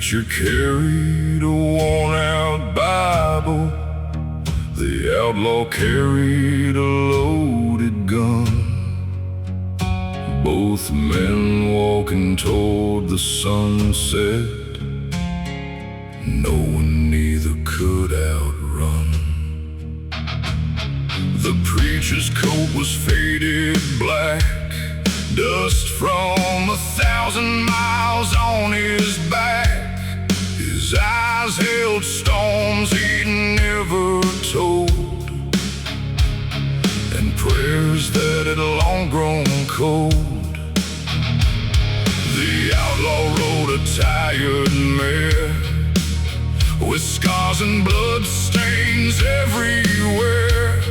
preacher carried a worn-out Bible. The outlaw carried a loaded gun. Both men walking toward the sunset, knowing neither could outrun. The preacher's coat was faded black, dust from 1,000 miles on his back. His eyes held storms he'd never told, and prayers that had long grown cold. The outlaw rode a tired mare, with scars and blood stains everywhere.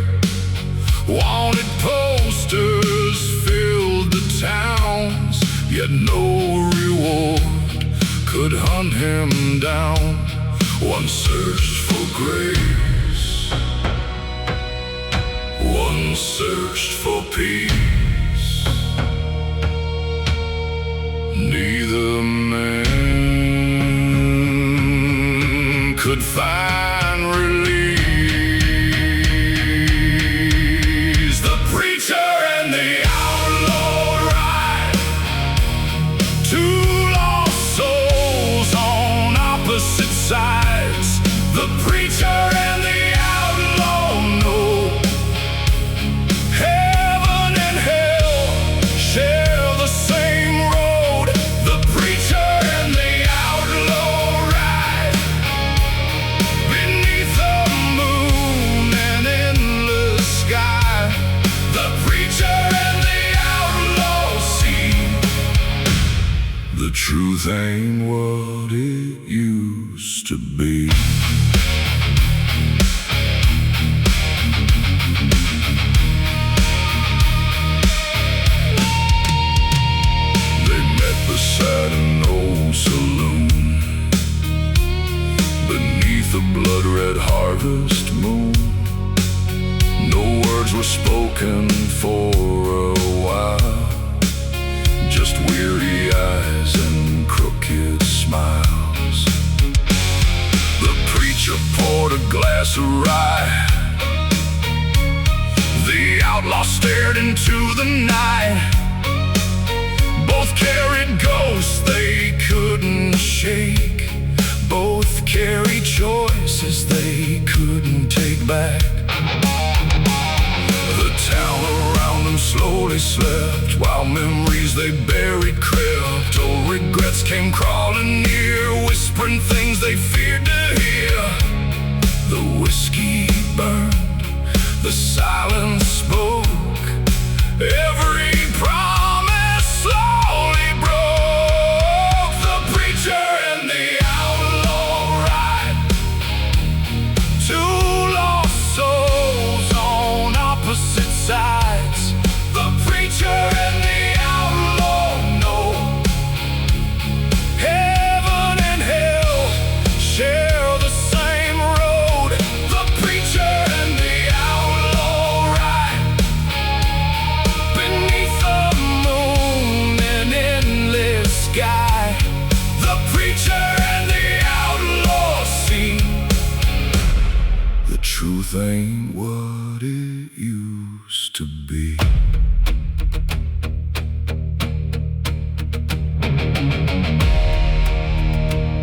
Wanted posters filled the towns, yet no reward could hunt him down. One searched for grace, one searched for peace. Neither man could find release. The preacher and the outlaw ride, two lost souls on opposite sides. The preacher and the outlaw know heaven and hell share the same road. The preacher and the outlaw ride beneath the moon and endless sky. The preacher and the outlaw see the truth ain't what it used to be. They met beside an old saloon, beneath a blood-red harvest moon. No words were spoken for a while, just weary eyes and crooked smiles. The preacher poured a glass of rye. The outlaw stared into the night. Both carried ghosts they couldn't shake. Both carried choices they couldn't take back. The town around them slowly slept, while memories they buried crept. Oh, regrets came crawling near, whispering things they feared to hear. The whiskey burned, the silence spoke. Every promise slowly broke. The preacher and the outlaw ride, two lost souls on opposite sides. The preacher and the outlaw know heaven and hell share the same road. The preacher and the outlaw ride beneath the moon and endless sky. The preacher and the outlaw see the truth ain't what it used to be.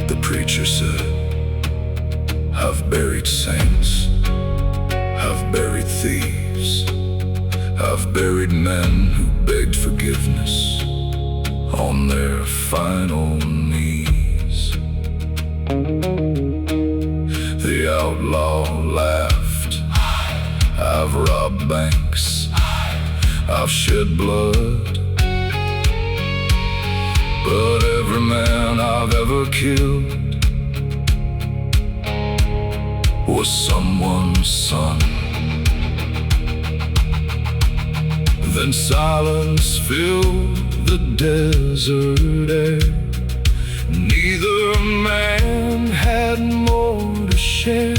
The preacher said, I've buried saints, I've buried thieves, I've buried men who begged forgiveness on their final knees. The outlaw laughed, I've robbed banks, I've shed blood, but every man I've ever killed was someone's son. Then silence filled the desert air. Neither man had more to share,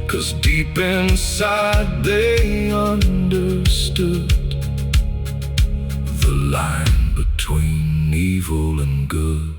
'cause deep inside they understood the line between evil and good.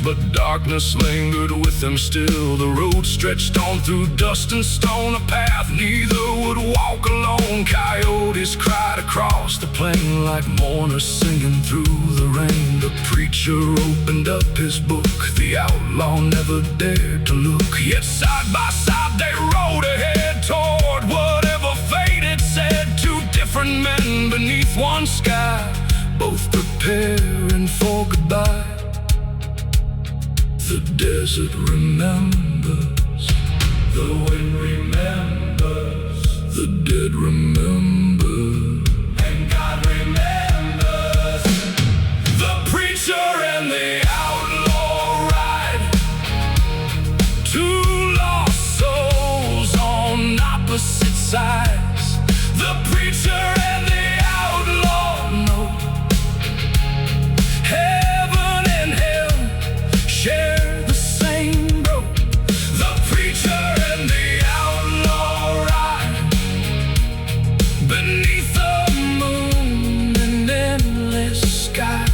but darkness lingered with them still. The road stretched on through dust and stone, a path neither would walk alone. Coyotes cried across the plain like mourners singing through the rain. The preacher opened up his book, the outlaw never dared to look. Yet side by side they rode ahead toward whatever fate had said. Two different men beneath one sky, both preparing for goodbye. The desert remembers, the wind remembers, the dead remember, and God remembers. The preacher and the outlaw ride, two lost souls on opposite sides. The preacher and the outlaw know heaven and hell share the same road. The preacher and the outlaw ride beneath the moon and endless sky.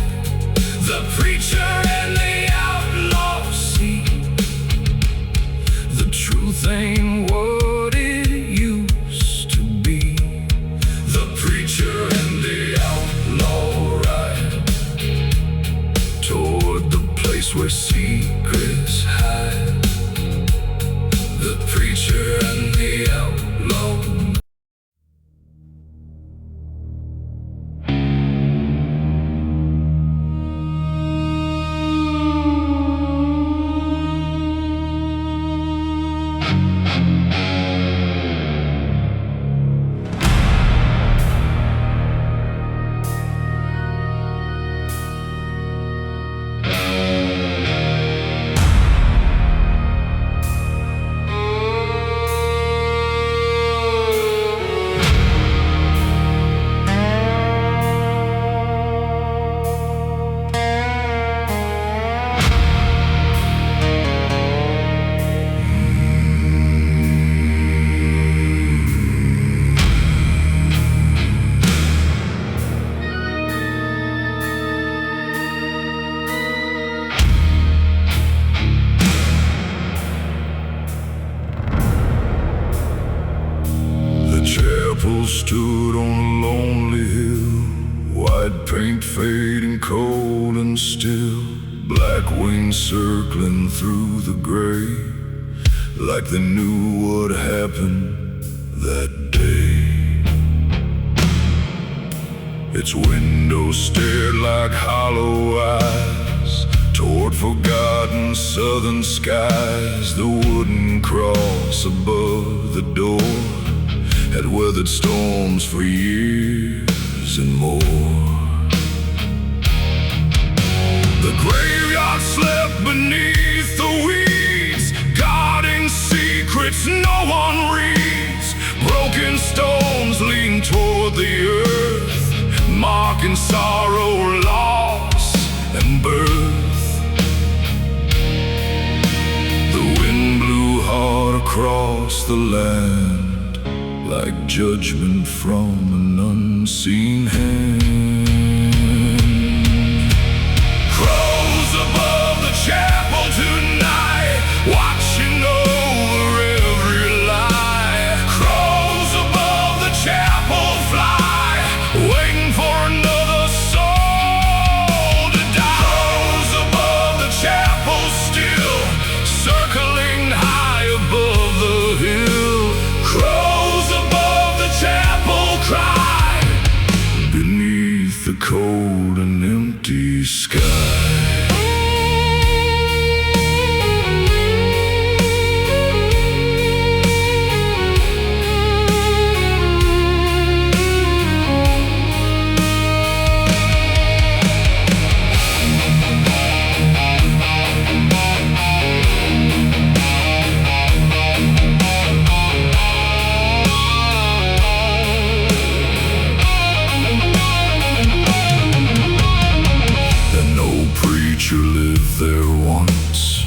The preacher and the outlaw see the truth ain't what it used to be. The preacher and the outlaw ride toward the place where secrets hide. The preacher and the outlaw. Stood on a lonely hill, white paint fading cold and still, black wings circling through the gray, like they knew what happened that day. Its windows stared like hollow eyes toward forgotten southern skies. The wooden cross above the door had weathered storms for years and more. The graveyard slept beneath the weeds, guarding secrets no one reads. Broken stones lean toward the earth, marking sorrow, loss, and birth. The wind blew hard across the land, like judgment from an unseen hand. Crows above the chapel tonight, watching over every lie. Crows above the chapel fly, waiting for another soul to die. Crows above the chapel still, circling high above the hill. Crows above the chapel cry, beneath the cold and empty sky. Lived there once,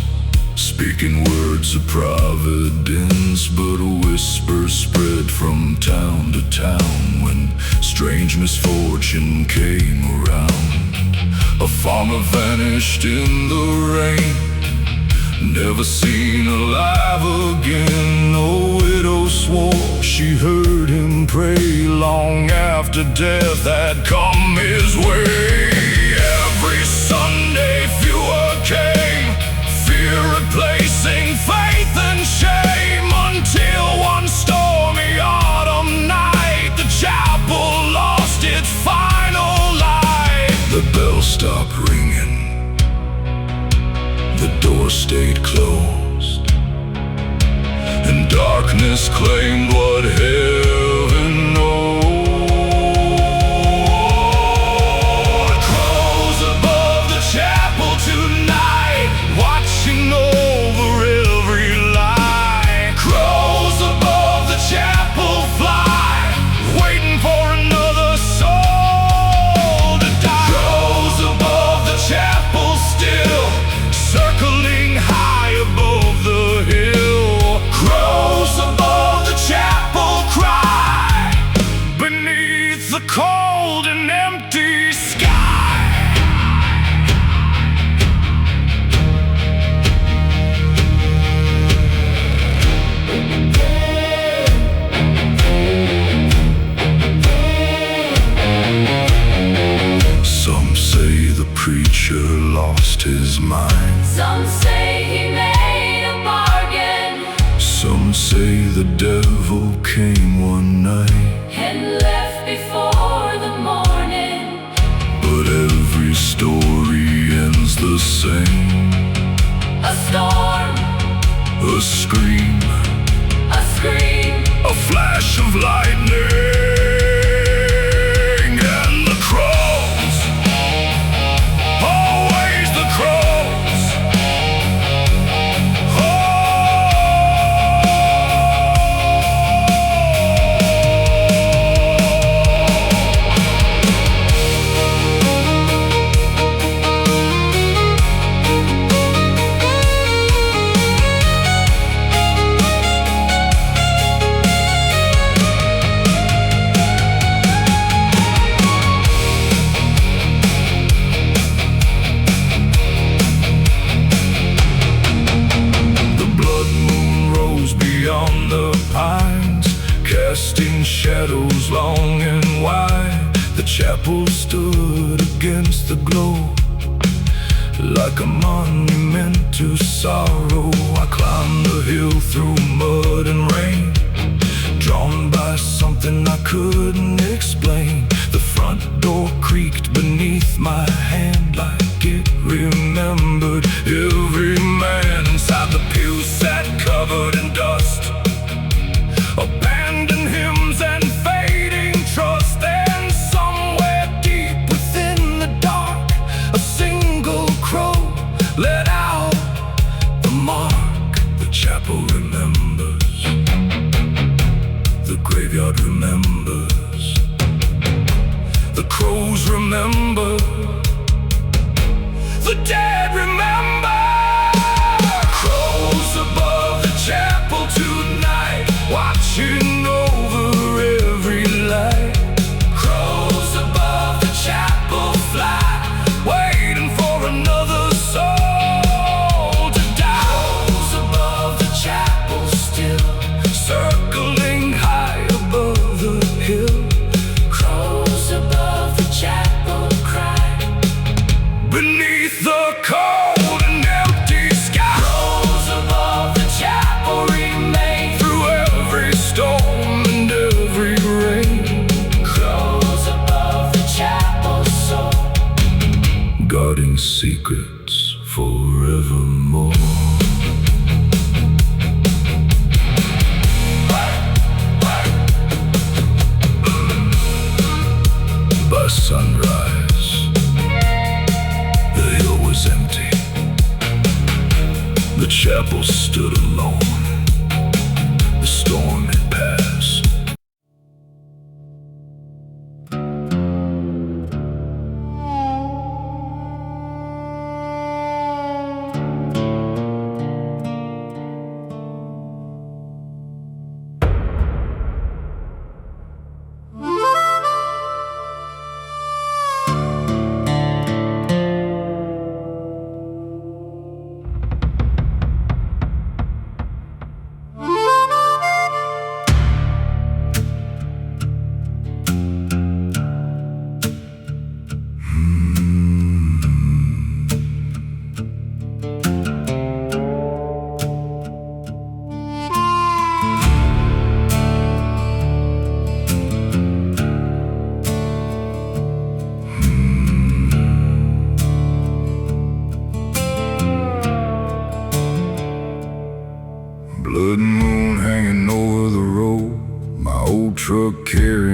speaking words of providence, but whispers spread from town to town when strange misfortune came around. A farmer vanished in the rain, never seen alive again. A widow swore she heard him pray long after death had come his way. Every Sunday fewer came, fear replacing faith and shame, until one stormy autumn night the chapel lost its final light. The bell stopped ringing, the door stayed closed, and darkness claimed what heaven knows. Crows above the chapel tonight, watching over every lie. Crows above the chapel fly, waiting for another soul to die. Crows above the chapel still, circling high above the hill. Crows above the chapel cry, beneath the cold and empty sky. Some say the preacher lost his mind. Some say he made a bargain Some say the devil came one night, and left before the morning. but every story ends the same. A storm, A scream, a scream, a flash of lightning, and the crows, always the crows. The blood moon rose beyond the pines, casting shadows long and wide. The chapel stood against the glow, like a monument to sorrow. I climbed the hill through mud and rain, drawn by something I couldn't explain. The front door creaked beneath my hand, like it remembered every man. Inside the pew sat covered in dust, abandoned hymns and fading trust. Then somewhere deep within the dark, a single crow let out the mark. The chapel remembers, the graveyard remembers, the crows remember, the dead remember. Crows above the chapel tonight, watching over every light. Crows above the chapel fly, waiting for another soul to die. Crows above the chapel still, circling high above the hill. crows above the chapel cry, Beneath the cold and empty sky. crows above the chapel remain. Through every storm and every rain, Crows above the chapel soul, guarding secrets forevermore. By sunrise, the hill was empty. The chapel stood alone. The storm had passed.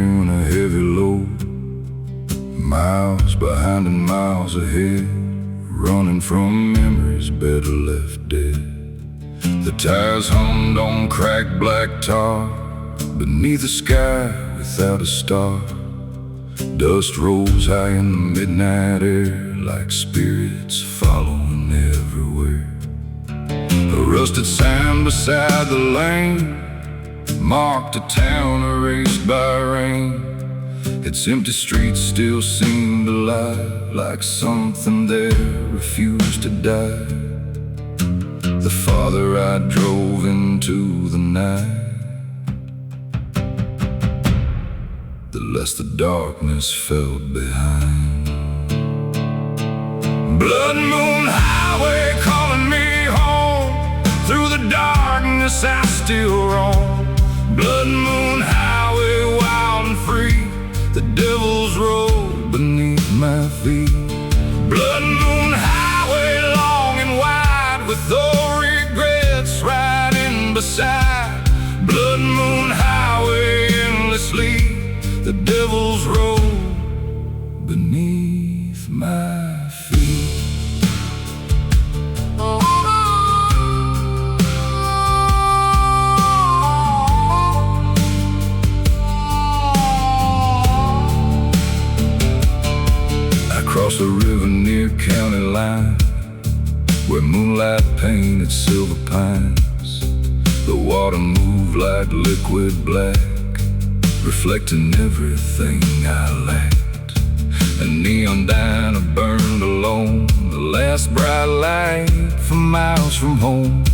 carrying a heavy load, miles behind and miles ahead, running from memories better left dead. The tires hummed on cracked black tar, beneath a sky without a star. Dust rose high in the midnight air, like spirits following everywhere. A rusted sign beside the lane marked a town erased by rain. Its empty streets still seemed alive, like something there refused to die. The farther I drove into the night, the less the darkness felt behind. Blood moon highway calling me home, through the darkness I still roam. Blood moon highway wild and free, the devil's road beneath my feet. Blood moon highway long and wide, with no regrets riding beside. Blood moon highway endlessly, the devil's road beneath my feet. Across a river near county line, where moonlight painted silver pines. The water moved like liquid black, reflecting everything I lacked. A neon diner burned alone, the last bright light for miles from home.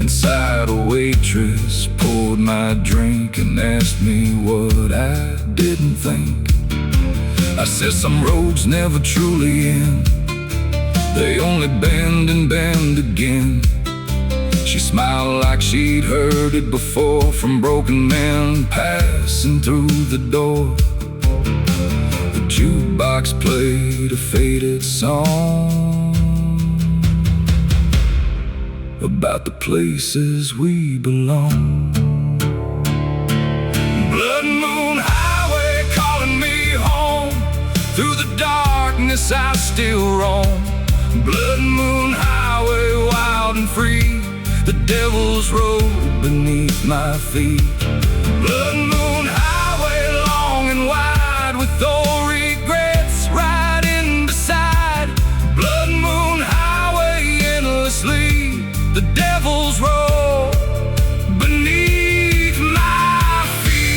Inside, a waitress poured my drink and asked me what I didn't think. I said some roads never truly end, they only bend and bend again. She smiled like she'd heard it before, from broken men passing through the door. The jukebox played a faded song about the places we belong. Blood moon highway calling me home, through the darkness I still roam. Blood moon highway wild and free, the devil's road beneath my feet. Blood moon highway long and wide, with no regrets riding beside. Blood moon highway endlessly, the devil's road beneath my feet.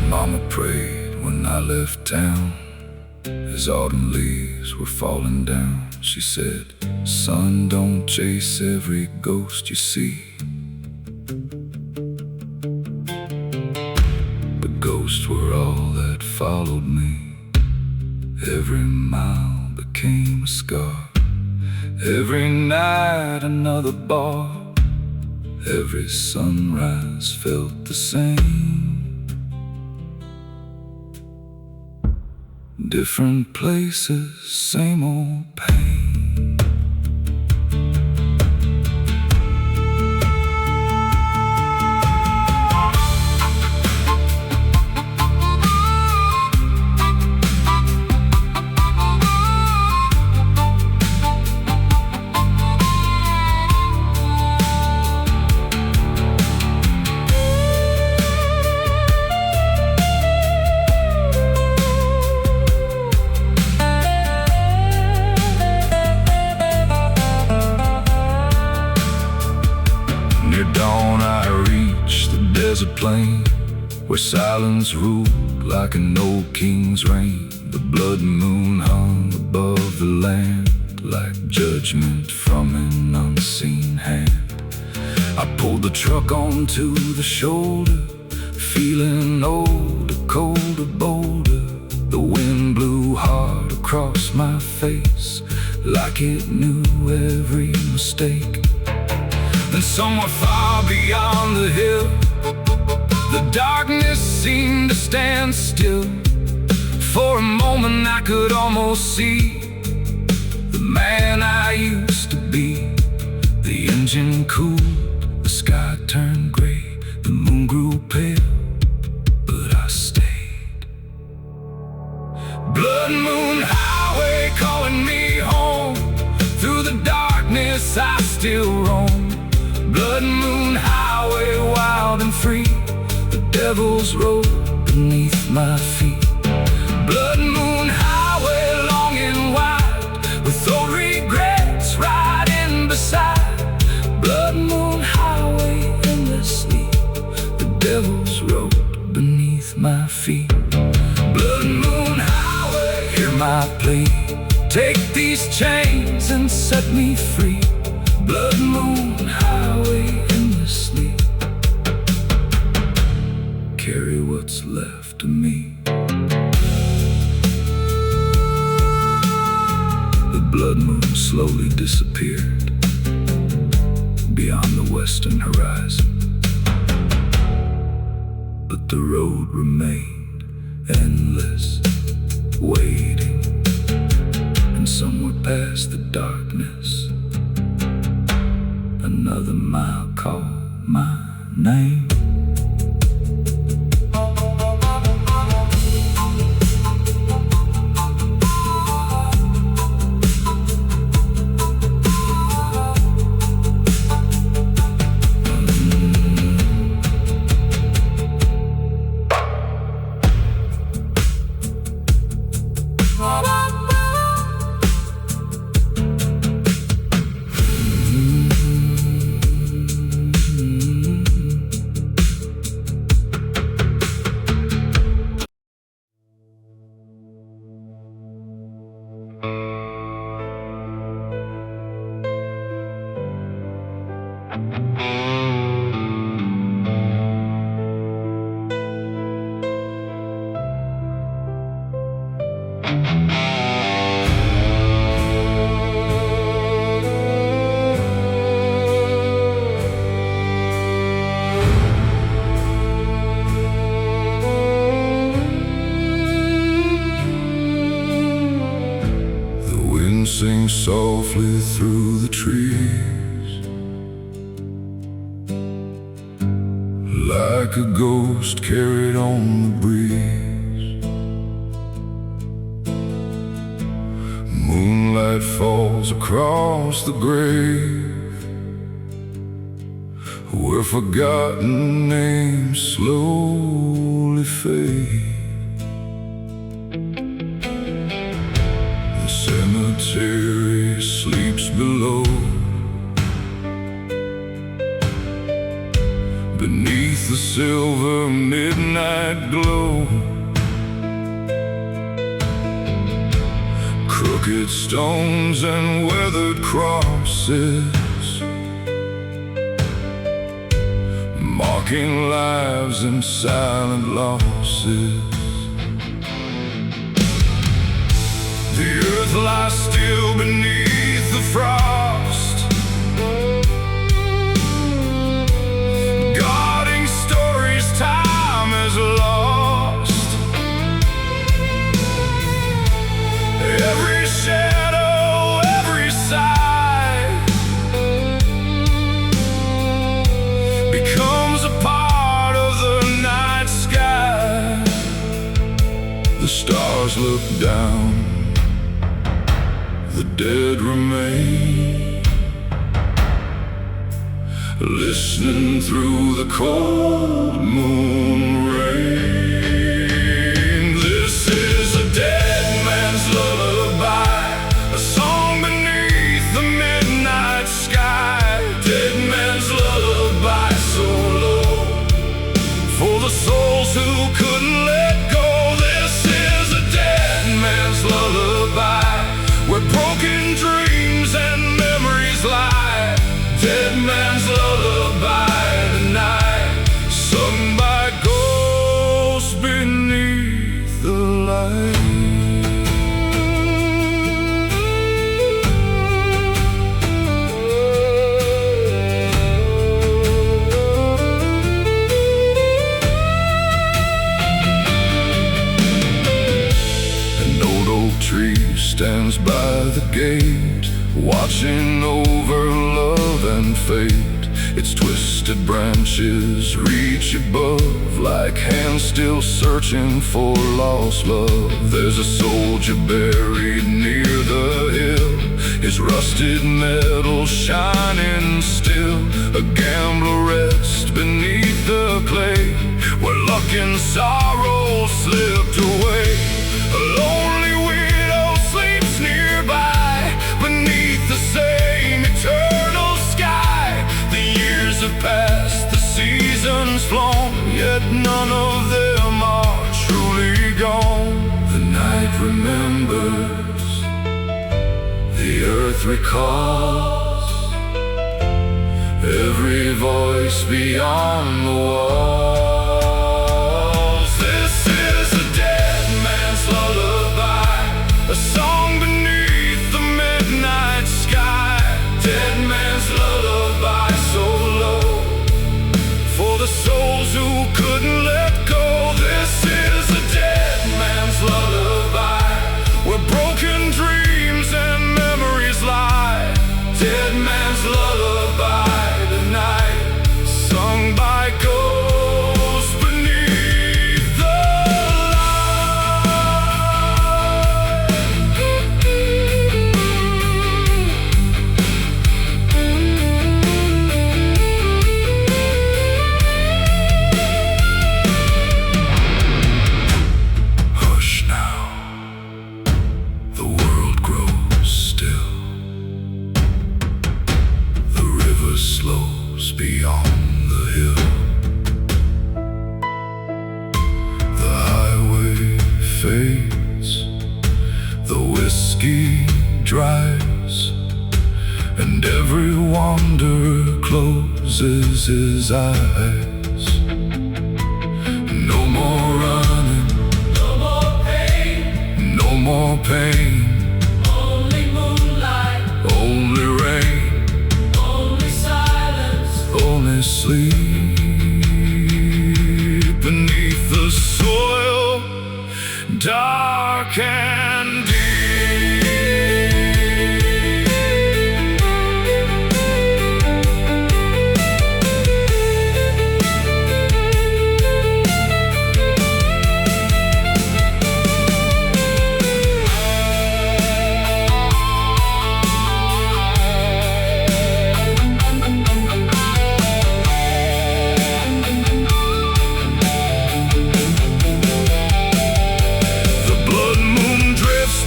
Mama prayed when I left town, as autumn leaves were falling down. She said, son, don't chase every ghost you see. The ghosts were all that followed me. Every mile became a scar, every night another bar. Every sunrise felt the same. Different places, same old pain. Near dawn I reached the desert plain, where silence ruled like an old king's reign. The blood moon hung above the land, like judgment from an unseen hand. I pulled the truck onto the shoulder, feeling older, colder, bolder. The wind blew hard across my face, like it knew every mistake. Then somewhere far beyond the hill, the darkness seemed to stand still. For moment I could almost see the man I used to be. The engine cooled, the sky turned gray, the moon grew pale, but I stayed. Blood Moon Highway calling me home. Through the darkness I still roam. Blood Moon Highway, wild and free, the devil's road beneath my feet. Blood Moon Highway, long and wide, with old regrets riding beside. Blood Moon Highway, endlessly, the devil's road beneath my feet. Blood Moon Highway, hear my plea, take these chains and set me free. Blood Moon Highway, endlessly, carry what's left of me. The blood moon slowly disappeared beyond the western horizon, but the road remained endless, waiting, and somewhere past the darkness, another mile called my name. Sing softly through the trees, like a ghost carried on the breeze. Moonlight falls across the grave, where forgotten names slowly fade. Cemetery sleeps below, beneath the silver midnight glow. Crooked stones and weathered crosses, marking lives and silent losses. The earth lies still beneath the frost, guarding stories time has lost. Every shadow, every sigh becomes a part of the night sky. The stars look down, the dead remain, listening through the cold moon rain. This is a dead man's lullaby, a song beneath the midnight sky. Dead man's lullaby, so low, for the souls who couldn't let go. This is a dead man's lullaby, where broken dreams and memories lie. Dead man's lullaby tonight, sung by ghosts tree stands by the gate, watching over love and fate. Its twisted branches reach above, like hands still searching for lost love. There's a soldier buried near the hill, his rusted metal shining still. A gambler rests beneath the clay, where luck and sorrow slipped away. A lonely widow sleeps nearby, beneath the same eternal sky. The years have passed, the seasons flown, yet none of them are truly gone. The night remembers, the earth recalls, every voice beyond the walls. This is a dead man's lullaby, a song beneath the midnight sky. Dead man's lullaby, so low, for the souls who couldn't let go. This is a dead man's lullaby, where broken dreams and memories lie. Dead man's lullaby tonight, sung by ghosts beneath the Hush now, the world grows still. The river slows beyond the hill. The highway fades, the whiskey dries, and every wanderer closes his eyes. No more running, No more pain, no more pain, only moonlight, only rain, only silence. only sleep beneath the soil, dark and deep.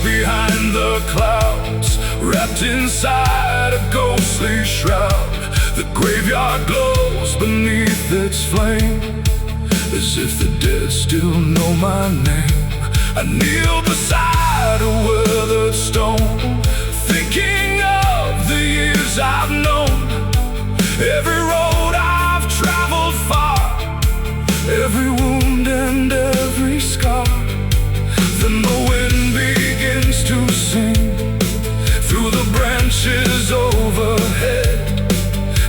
Behind the clouds, wrapped inside a ghostly shroud. The graveyard glows beneath its flame, as if the dead still know my name. I kneel beside a weathered stone, thinking of the years I've known. Every road I've traveled far, every wound and every scar. Then the wind begins to sing through the branches overhead,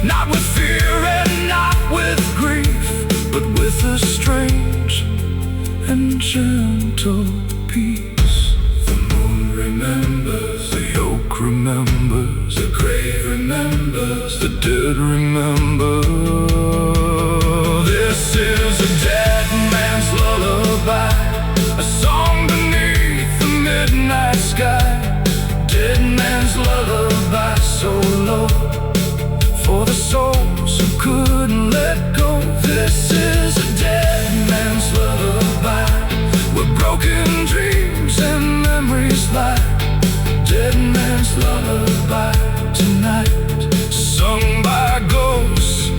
not with fear and not with grief, but with a strange and gentle peace. The moon remembers, the oak remembers, the grave remembers, the dead remember. This is a dead man's lullaby, a song beneath the midnight sky. Dead man's lullaby, so low, for the souls who couldn't let go. This is a dead man's lullaby, where broken dreams and memories lie. Dead man's lullaby tonight, sung by ghosts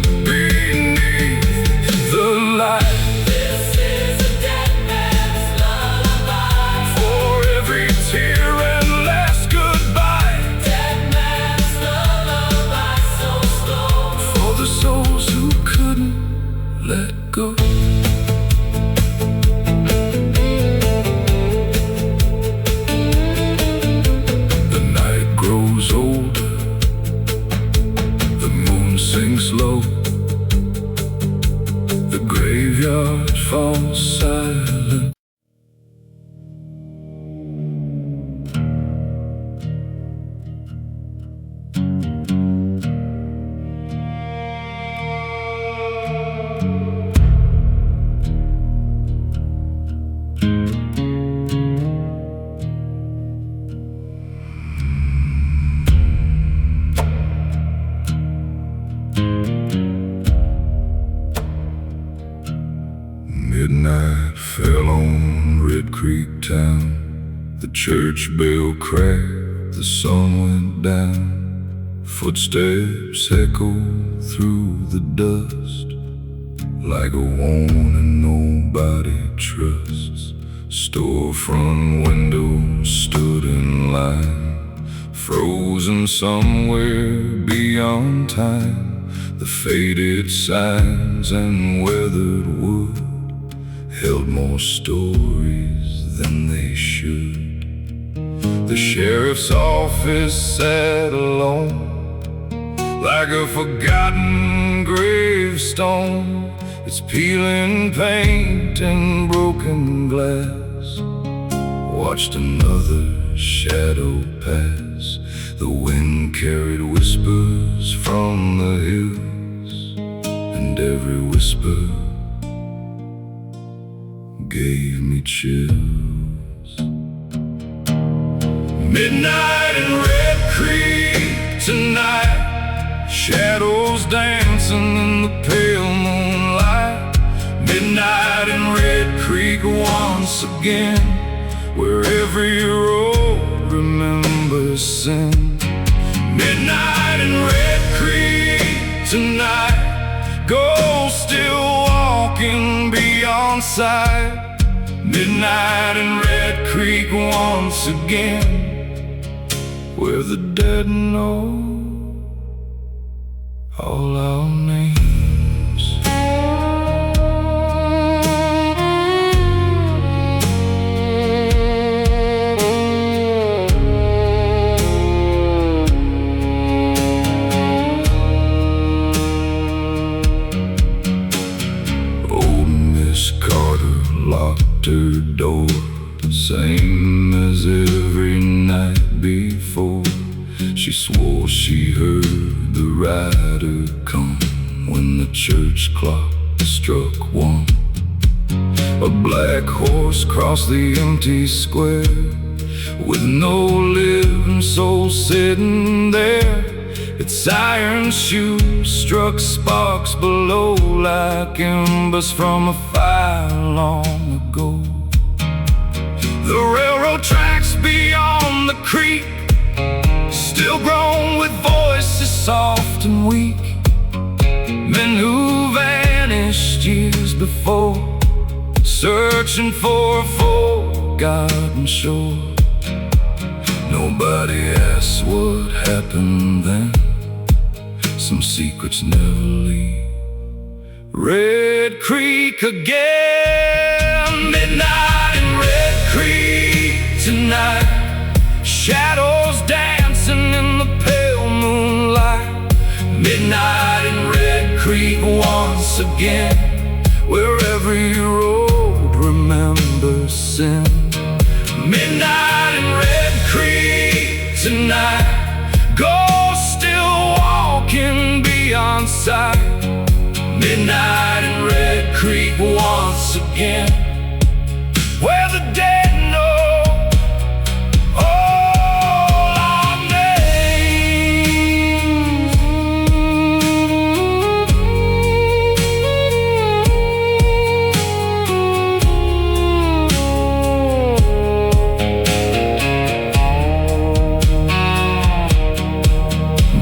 town. The church bell cracked, the sun went down. Footsteps echo through the dust, like a warning nobody trusts. Storefront windows stood in line, frozen somewhere beyond time. The faded signs and weathered wood held more stories than they should. The sheriff's office sat alone, like a forgotten gravestone. It's peeling paint and broken glass. Watched another shadow pass. The wind carried whispers from the hills, and every whisper gave me chills. Midnight in Red Creek tonight, shadows dancing in the pale moonlight. Midnight in Red Creek once again, where every road remembers sin. Midnight in Red Creek tonight, ghosts still walking beyond sight. Midnight in Red Creek once again, where the dead know all our names. Old Miss Carter locked her door, same as every night before. She swore she heard the rider come when the church clock struck one. A black horse crossed the empty square, with no living soul sitting there. Its iron shoes struck sparks below, like embers from a fire long ago. The railroad tracks beyond the creek, still grown with voices soft and weak. Men who vanished years before, searching for a forgotten shore. Nobody asks what happened then, some secrets never leave Red Creek again. Midnight in Red Creek tonight, shadows dancing in the pale moonlight. Midnight in Red Creek once again, where every road remembers sin. Midnight in Red Creek tonight, ghosts still walking beyond sight. Midnight in Red Creek once again, where the dead know all our names.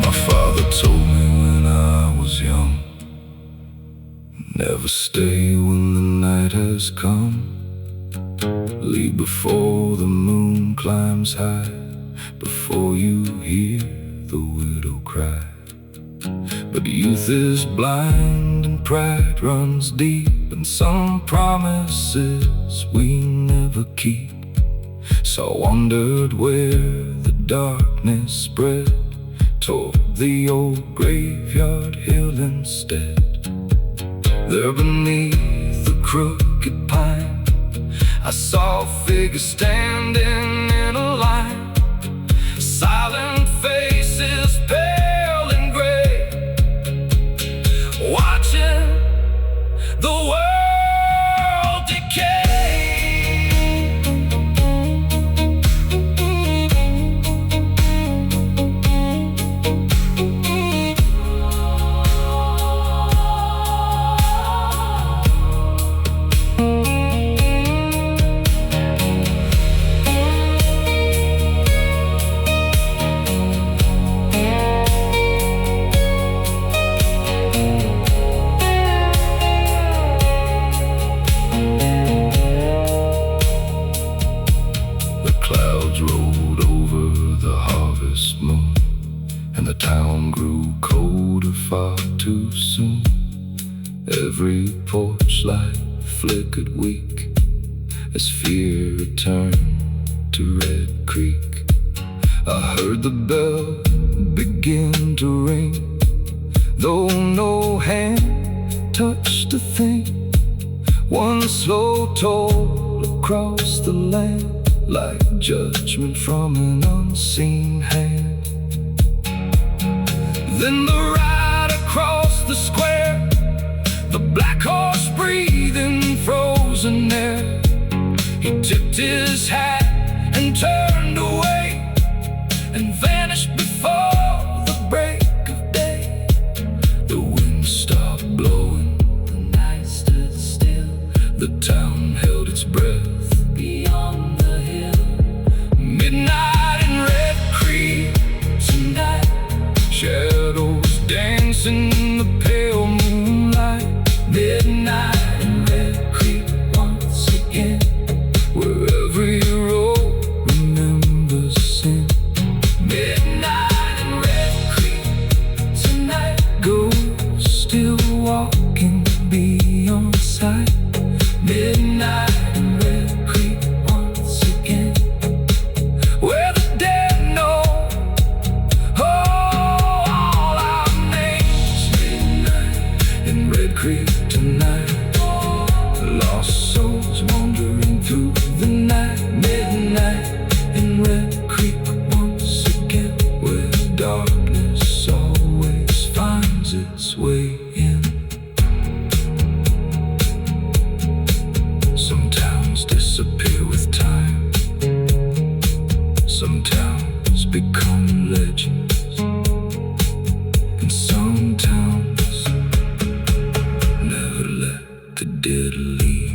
My father told me when I was young, never stay when the night has come. Leave before the moon climbs high, before you hear the widow cry. But youth is blind and pride runs deep, and some promises we never keep. So I wondered where the darkness spread, toward the old graveyard hill instead. There beneath the crooked pine, I saw a figure standing in a line. Silent faces, pale and gray, watching the world decay. Clouds rolled over the harvest moon, and the town grew colder far too soon. Every porch light flickered weak as fear returned to Red Creek. I heard the bell begin to ring, though no hand touched the thing. One slow toll across the land, like judgment from an unseen hand. Then the ride across the square, the black horse breathing frozen air. He tipped his hat and turned away and vanished before the break of day. The wind stopped blowing, the night stood still. The town held its breath beyond the hill. Midnight in Red Creek tonight, shadows dancing in the pale moonlight. Midnight in Red Creek once again, where every road remembers sin. Midnight in Red Creek tonight, ghosts still walking beyond sight. Midnight in Red Creek once again, where the dead know all our names. Midnight in Red Creek tonight, lost souls wandering through the night. Midnight in Red Creek once again, where darkness always finds its way in. Some towns disappear with time, some towns become legends, and some towns never let the dead leave.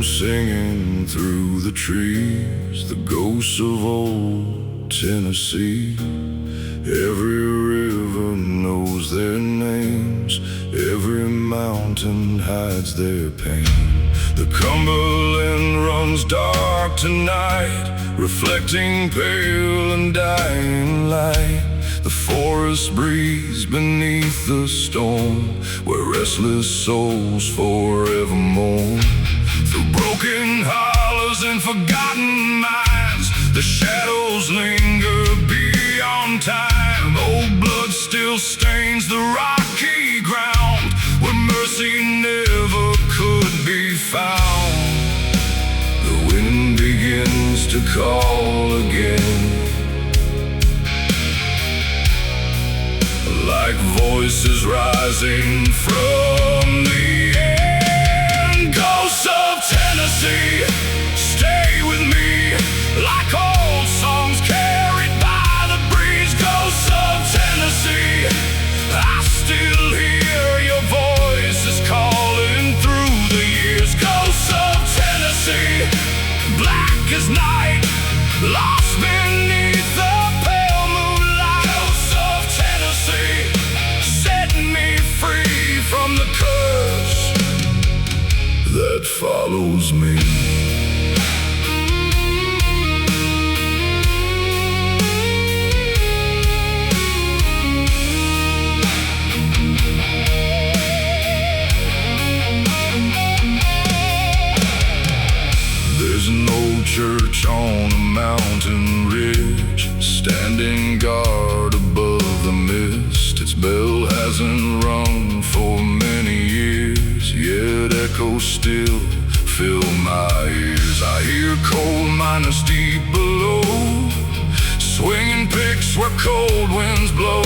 Singing through the trees, the ghosts of old Tennessee. Every river knows their names, every mountain hides their pain. The Cumberland runs dark tonight, reflecting pale and dying light. The forest breeze beneath the storm, where restless souls forevermore. Through broken hollows and forgotten minds, the shadows linger beyond time. Old blood still stains the rocky ground, where mercy never could be found. The wind begins to call again, like voices rising from the end. Ghosts of Tennessee, stay with me, like old songs carried by the breeze. Ghosts of Tennessee, I still hear your voices calling through the years. Ghosts of Tennessee, black as night, lost beneath the pale moonlight. Ghosts of Tennessee, set me free from the curse that follows me. church on a mountain ridge, standing guard above the mist. Its bell hasn't rung for many years, yet echoes still fill my ears. I hear coal miners deep below, swinging picks where cold winds blow.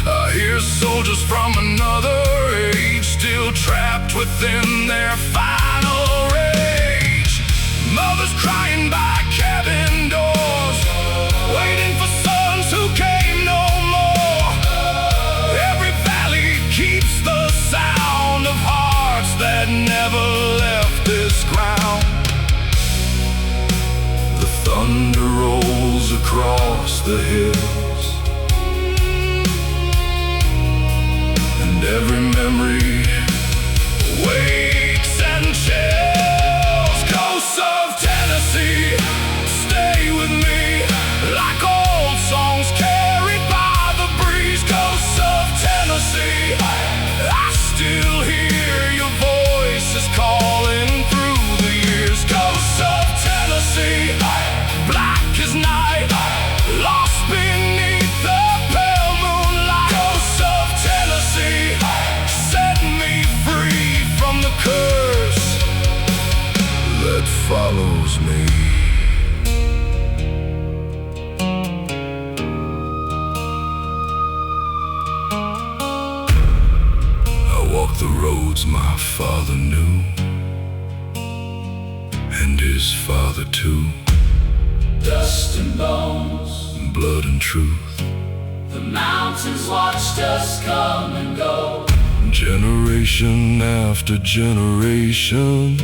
I hear soldiers from another age, still trapped within their final rage. Mothers crying by cabin doors, waiting for sons who came no more. Every valley keeps the sound of hearts that never left this ground. The thunder rolls across the hills, and every memory wakes and chills. Ghosts of Tennessee, stay with me, like old songs carried by the breeze. Ghosts of Tennessee, I still hear your voices calling through the years. Ghosts of Tennessee, black as night, lost beneath the pale moonlight. Ghosts of Tennessee, set me free from the curse that follows me. I walk the roads my father knew, and his father too. Dust and bones, Blood and truth, the mountains watched us come and go. generation after generation,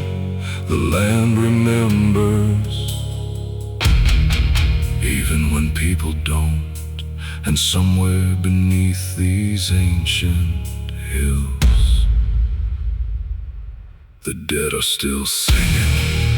the land remembers, even when people don't. And somewhere beneath these ancient hills, the dead are still singing.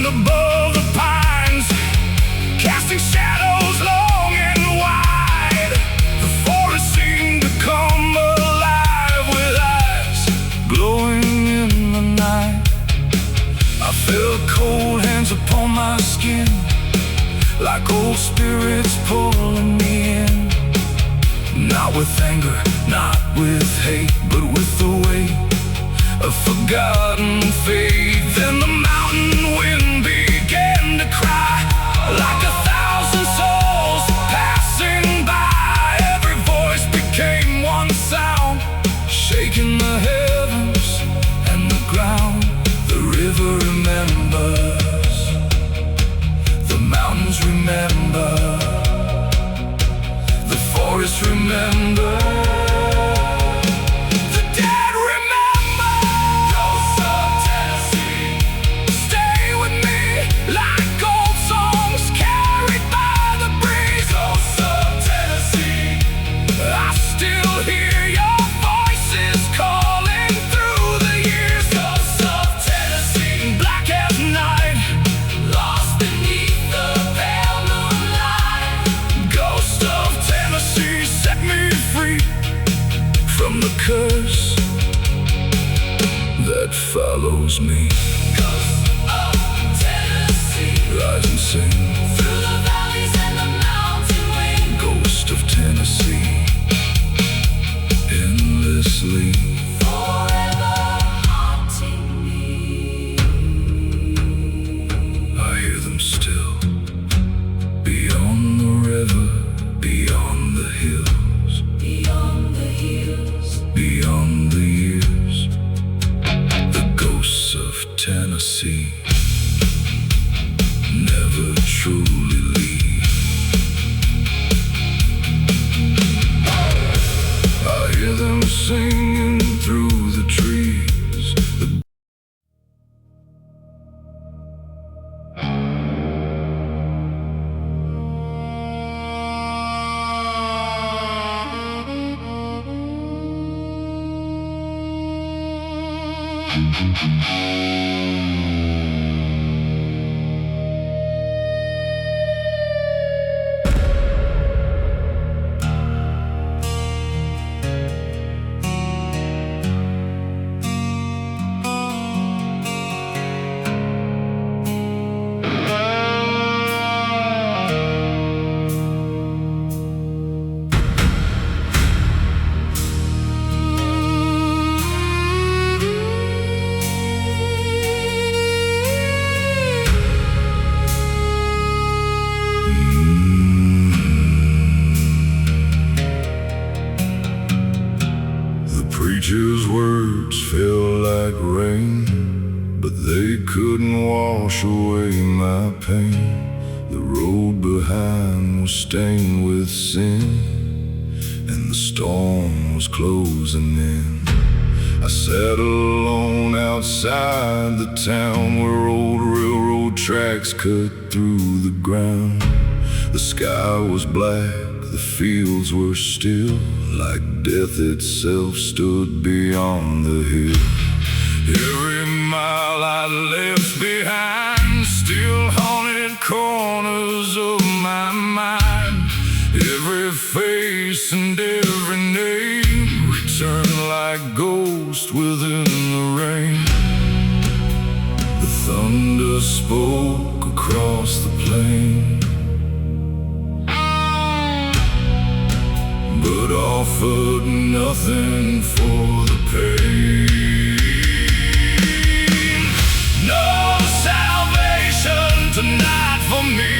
Above the pines, casting shadows long and wide. The forest seemed to come alive with eyes glowing in the night. I felt cold hands upon my skin, like old spirits pulling me in. Not with anger, not with hate, but with the weight of forgotten faith. Then the mountain wind began to cry, like 1,000 souls passing by. Every voice became one sound, shaking the heavens and the ground. The river remembers, the mountains remember, the forest remembers. The dead remember. Ghosts of Tennessee, stay Preacher's words fell like rain, but they couldn't wash away my pain. The road behind was stained with sin, and the storm was closing in. I sat alone outside the town where old railroad tracks cut through the ground. The sky was black, the fields were still, like death itself stood beyond the hill. Every mile I left behind still haunted corners of my mind. Every face and every name returned like ghosts within the rain. The thunder spoke across the plain, but offered nothing for the pain. No salvation tonight for me,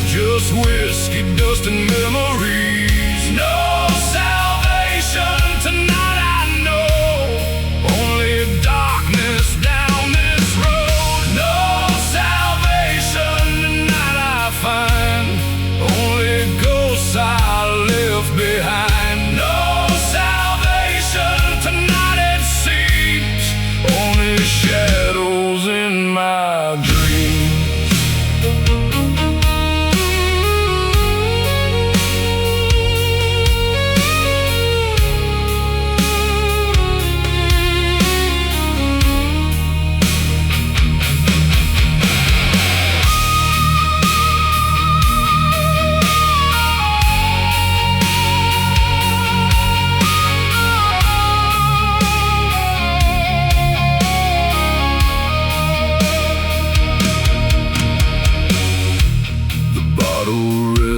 just whiskey, dust, and memories. No salvation tonight, I know, only darkness down this road. No salvation tonight, I find, only ghosts I left behind. No salvation tonight, it seems, only shadows in my dreams.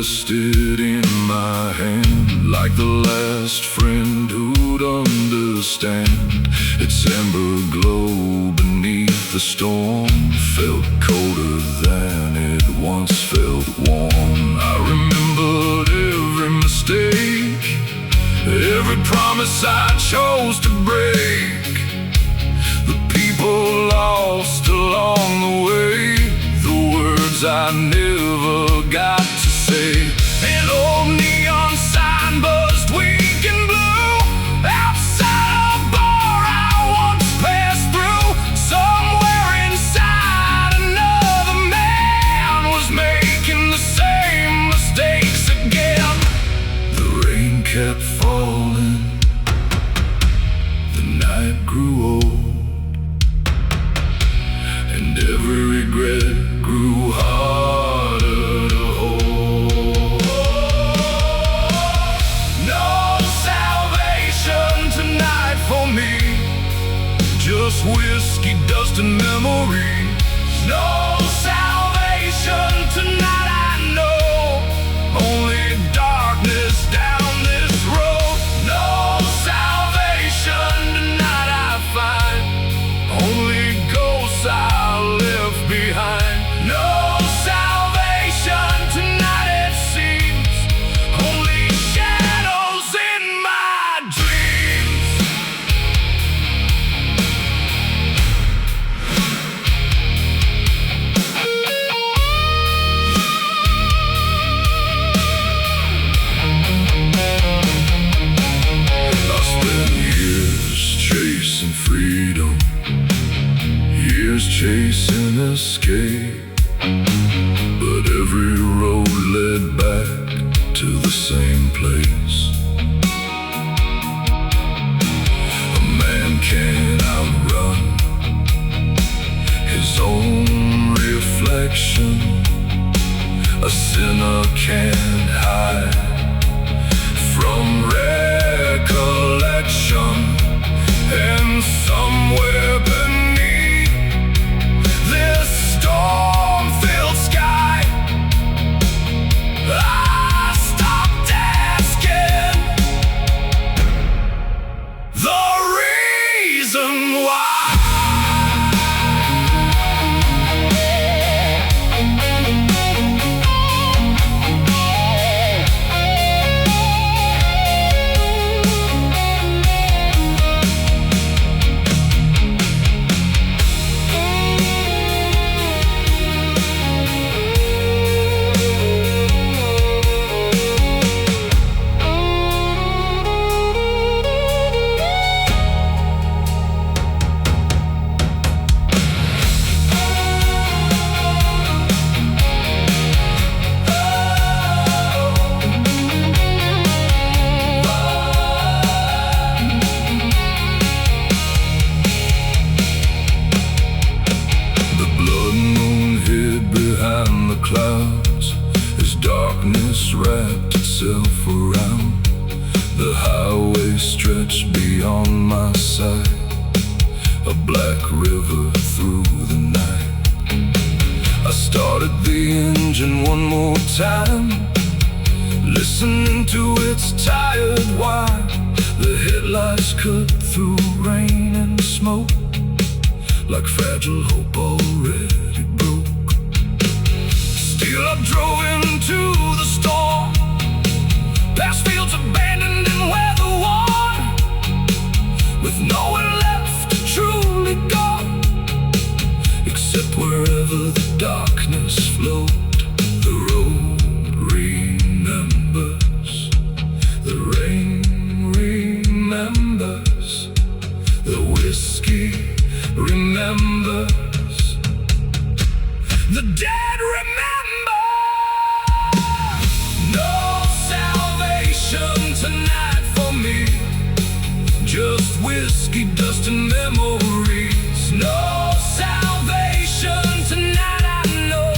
Rested in my hand like the last friend who'd understand. Its amber glow beneath the storm felt colder than it once felt warm. I remembered every mistake, every promise I chose to break, the people lost along the way, the words I never got to say. An old neon sign buzzed weak and blue outside a bar I once passed through. Somewhere inside, another man was making the same mistakes again. The rain kept falling, the night grew old, and every regret grew harder to hold. No salvation tonight for me, just whiskey, dust, and memories. No salvation tonight, I know, only darkness down this road. No salvation tonight, I find, only ghosts I left behind. No salvation tonight, it seems, only shadows in my dreams. I spent years chasing freedom, years chasing escape, but every road led back to the same place. A man can't outrun a sinner can't hide from recollection, and somewhere beneath this storm-filled sky, I stopped asking the reason why. Clouds, as darkness wrapped itself around, the highway stretched beyond my sight, a black river through the night. I started the engine one more time, listening to its tired whine. The headlights cut through rain and smoke, like fragile hope already broke. Still I drove into the storm, past fields abandoned and weather-worn, with nowhere left to truly go, except wherever the darkness flowed. The road remembers, the rain remembers, the whiskey remembers, the dead remember. No salvation tonight for me, just whiskey, dust, and memories. No salvation tonight, I know,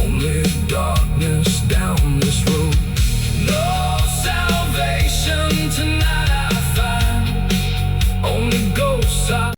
only darkness down this road. No salvation tonight, I find, only ghosts I.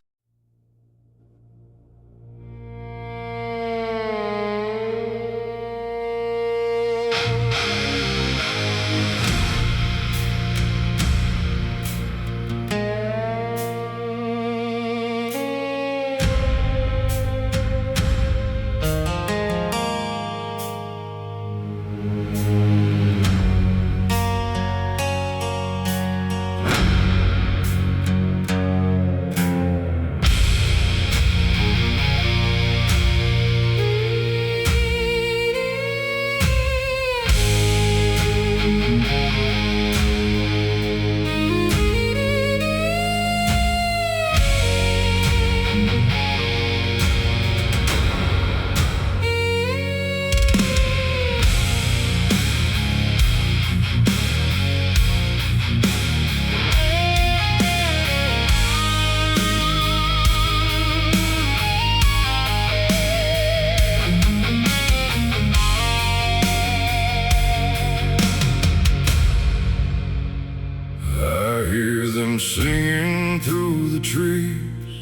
Singing through the trees,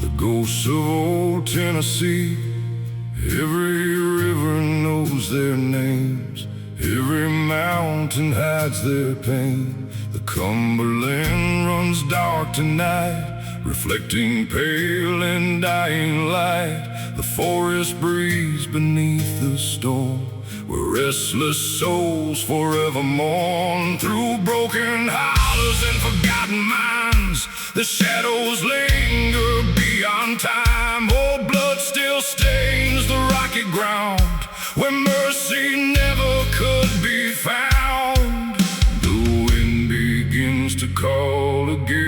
the ghosts of old Tennessee. Every river knows their names, every mountain hides their pain. The Cumberland runs dark tonight, reflecting pale and dying light. The forest breeze beneath the storm, where restless souls forever mourn. Through broken hollows and forgotten minds, the shadows linger beyond time. Old blood still stains the rocky ground, where mercy never could be found. The wind begins to call again,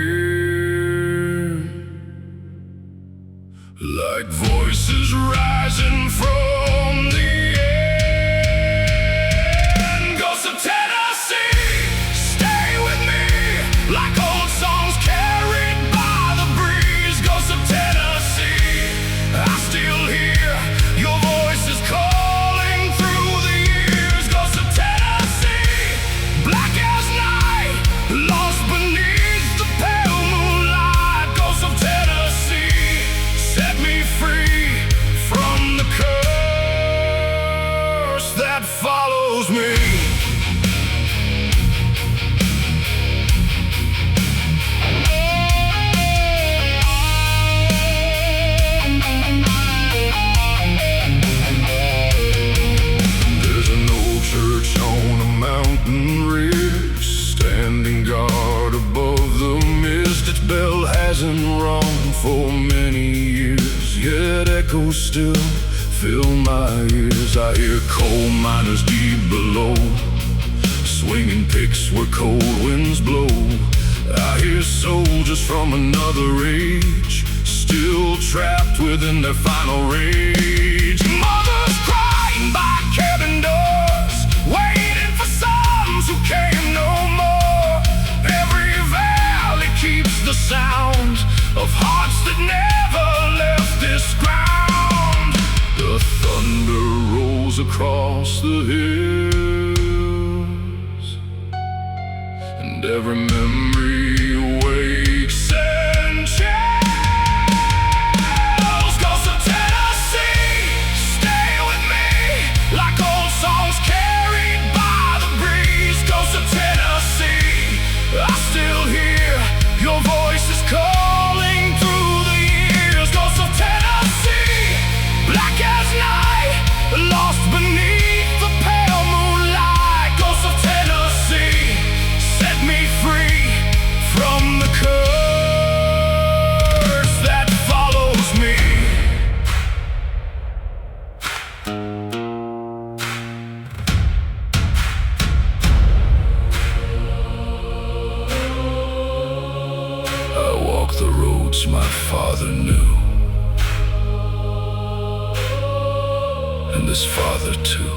like voices rising from the still hear your voices calling through the follows me. There's an old church on a mountain ridge, standing guard above the mist. Its bell hasn't rung for many years, yet echoes still fill my ears. I hear coal miners deep below, swinging picks where cold winds blow. I hear soldiers from another age, still trapped within their final rage. Mothers crying by cabin doors, waiting for sons who came no more. Every valley keeps the sound of hearts that never left this ground. The thunder rolls across the hills, and every memory wakes and chills. Ghosts of Tennessee, stay with me, like old songs carried by the breeze. Ghosts of Tennessee, I still hear your voices calling through the years. Ghosts of Tennessee, black as night, lost beneath the pale moonlight. Ghosts of Tennessee, set me free from the curse that follows me. I walk the roads my father knew, and his father too.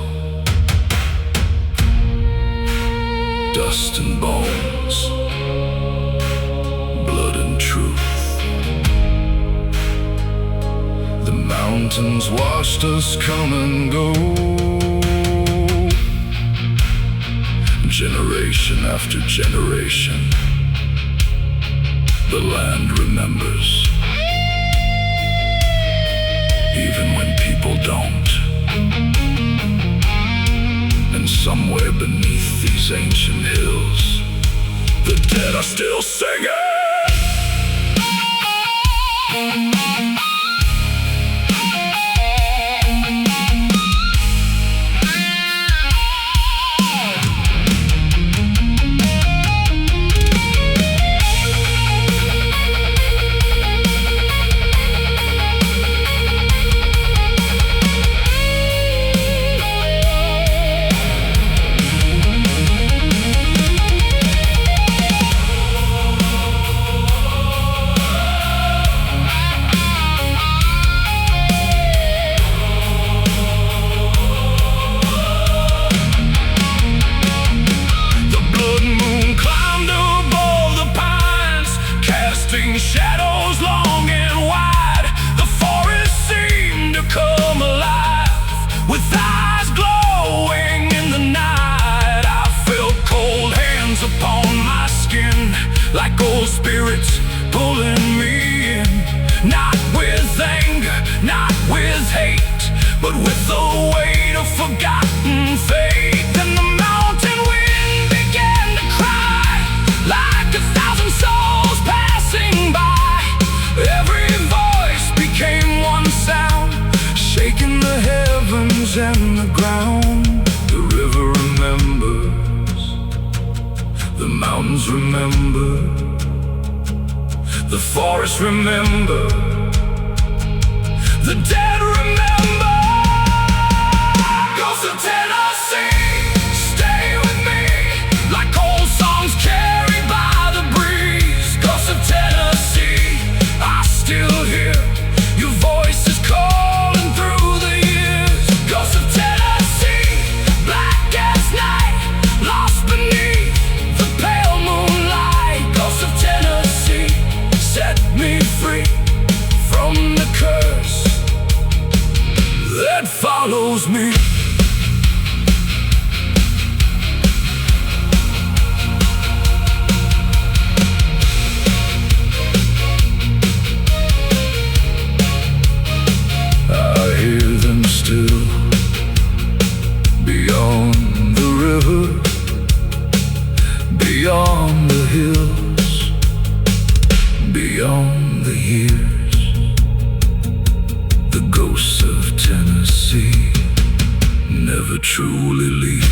Dust and bones, blood and truth. The mountains watched us come and go, generation after generation. The land remembers, even when people don't. And somewhere beneath these ancient hills, the dead are still singing. Shadows long and wide, the forest seemed to come alive, with eyes glowing in the night. I felt cold hands upon my skin, like old spirits pulling me in. Not with anger, not with hate, but with the weight of forgotten faith. And the mountain wind began to cry, like 1,000 souls passing by. Every voice became one sound, shaking the heavens and the ground. The river remembers, the mountains remember, the forests remember, the dead remember. Ghosts of Tennessee, stay with me, like old songs carried by the breeze. Ghosts of Tennessee, I still hear your voices calling through the years. Ghosts of Tennessee, black as night, lost beneath the pale moonlight. Ghosts of Tennessee, set me free from the curse that follows me. I hear them still beyond the truly lead.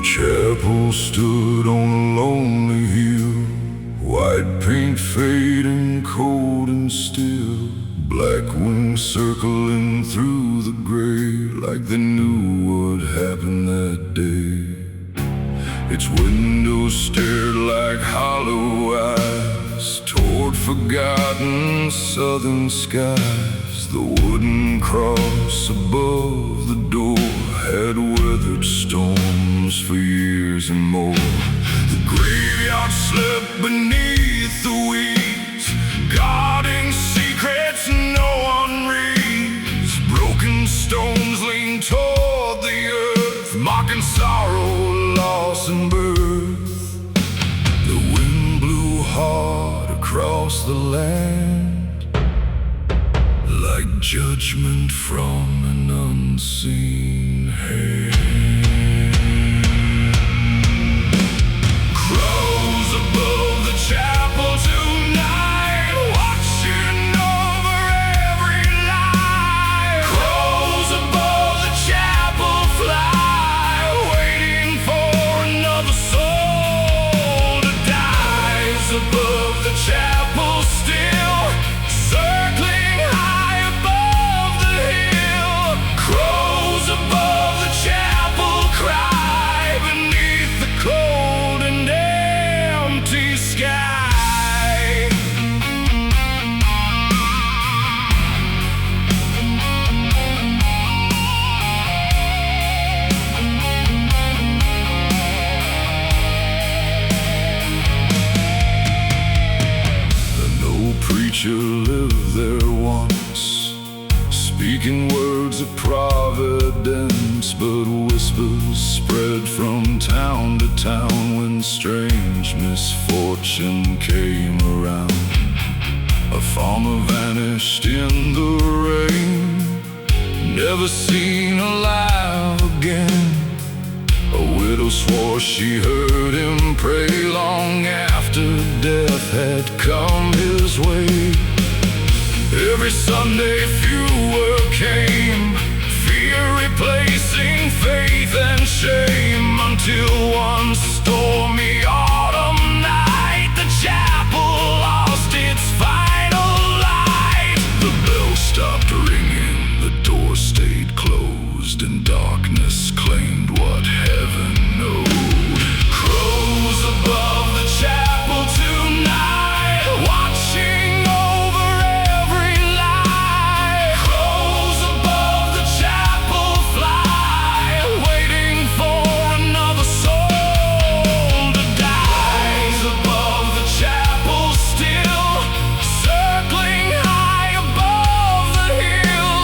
Chapel stood on a lonely hill, white paint fading cold and still, black wings circling through the gray, like they knew what happened that day. Its windows stared like hollow eyes toward forgotten southern skies. The wooden cross above the door had weathered storms for years and more. The graveyard slept beneath the weeds, guarding secrets no one reads. Broken stones lean toward the earth, mocking sorrow, loss and birth. The wind blew hard across the land, like judgment from an unseen hand. Crows above the chapel tonight, watching over every lie. Crows above the chapel fly, waiting for another soul to die. Above the chapel still, circling high above the hill. Crows above the chapel cry beneath the cold and empty sky. An old preacher lived there once, speaking words of providence, but whispers spread from town to town when strange misfortune came around. A farmer vanished in the rain, never seen alive again. A widow swore she heard him pray long after death had come his way. Every Sunday fewer came, fear replacing faith and shame, until one stormy autumn night the chapel lost its final light. The bell stopped ringing, the door stayed closed, and darkness claimed what heaven knowed. Crows above the chapel tonight, watching over every lie. Crows above the chapel fly, waiting for another soul to die. Above the chapel still, circling high above the hill.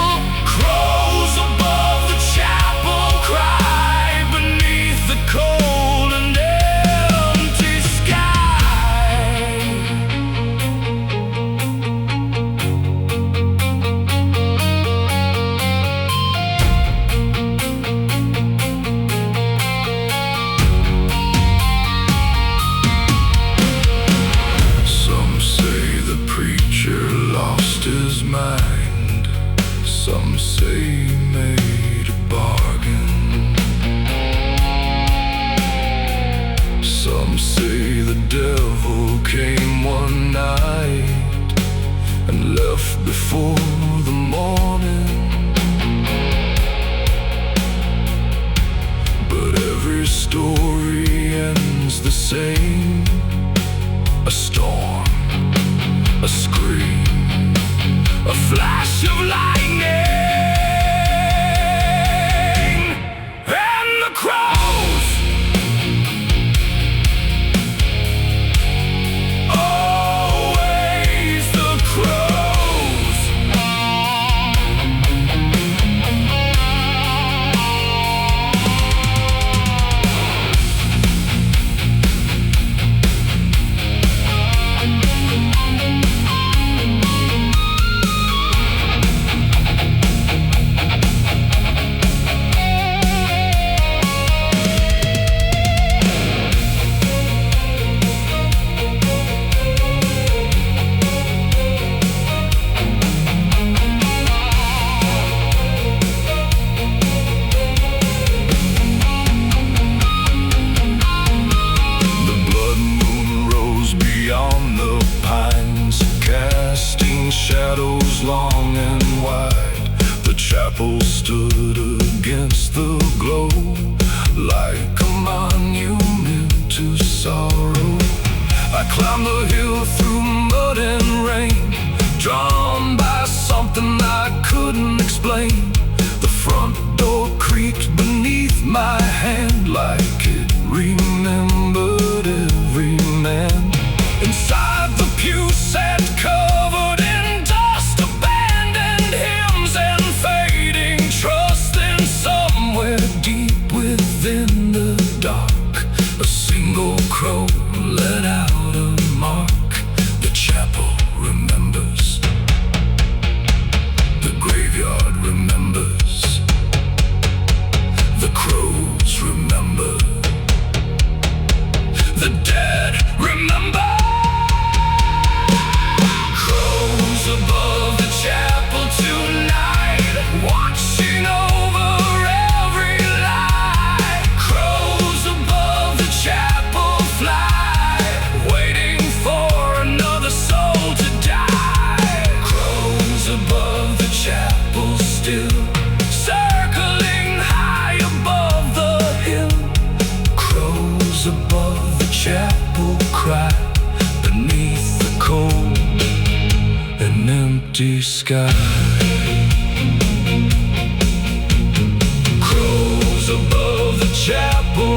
Crows above the chapel cry beneath the cold and empty sky. Some say the preacher lost his mind, some say he made a bargain. Some say the devil came one night and left before the morning. But every story ends the same. climb the hill through mud and rain, drawn by something I couldn't explain. The front door creaked beneath my hand like it remembered every man. Inside the pew sat covered in dust, abandoned hymns and fading trust. Then somewhere deep within the dark, a single crow let out a mark. The chapel remembers, the graveyard remembers, the crows remember, the dead remember. Crows above the chapel tonight, watching over every lie. Crows above the chapel fly, waiting for another soul to die. Crows above the chapel still, circling high above the hill. Crows above the chapel cry beneath the cold and empty sky. Crows above the chapel